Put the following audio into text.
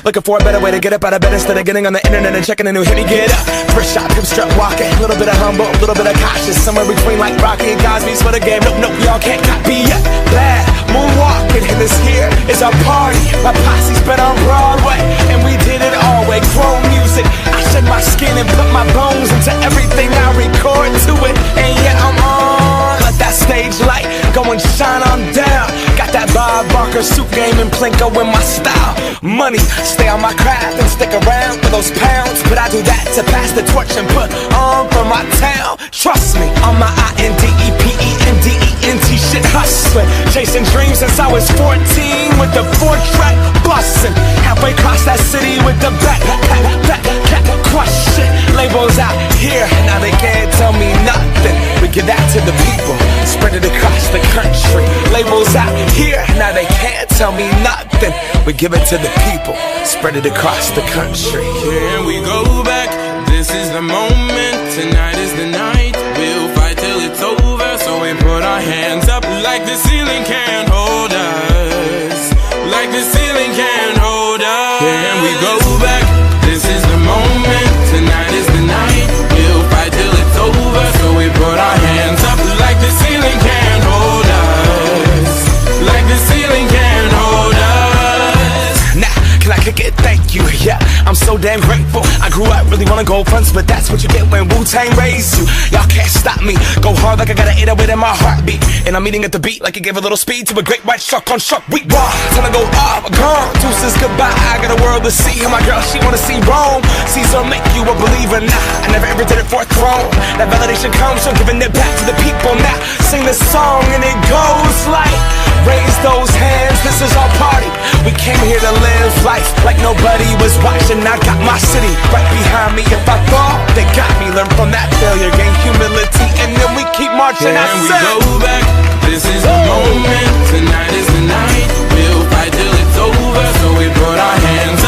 Looking for a better way to get up out of bed instead of getting on the internet and checking a new hit. Me get up, first shot, hip strut walking. A little bit of humble, a little bit of cautious. Somewhere between like Rocky and Cosby's for the game. Nope, y'all can't copy yet. Bad moonwalking, and this here is our party. My posse's been on Broadway, and we did it all way. Chrome music, I shed my skin and put my bones into everything I record to it. And yeah, I'm on. Let that stage light go and shine on down. Got that Bob Barker suit game and Plinko in my style. Money, stay on my craft and stick around for those pounds. But I do that to pass the torch and put on for my town. Trust me, on my INDEPENDENT shit hustling. Chasing dreams since I was 14 with the 4-track bustin'. Halfway across that city with the back crush shit. Labels out here, now they can't tell me nothing. We give that to the people, spread it across the country. Labels out here, now they can't tell me nothing. We give it to the people, spread it across the country. Here we go back, this is the moment, tonight is the night. We'll fight till it's over, so we put our hands up like the ceiling can't hold us. Like the ceiling can't hold us. Here we go back, this is the moment, tonight is the night. We'll fight till it's over, so we put our hands up like the ceiling can't hold us. Like the ceiling can't hold us. Nah, can I kick it? Thank you, yeah, I'm so damn grateful. I grew up really wanna go fronts, but that's what you get when Wu-Tang raised you. Y'all can't stop me, go hard like I got an 808 in my heartbeat. And I'm eating at the beat like it gave a little speed to a great white shark on shark. We raw, time to go off, gone. Deuces goodbye, I got a world to see. And my girl, she wanna see Rome. Caesar make you a believer, nah, I never ever did it for a throne. That validation comes from giving it back to the people. Now, sing this song and it goes like, raise those hands, this is our party. We came here to live life like nobody was watching. I got my city right behind me. If I fall, they got me. Learn from that failure, gain humility, and then we keep marching. Can we go back? This is the moment, tonight is the night. We'll fight till it's over, so we put our hands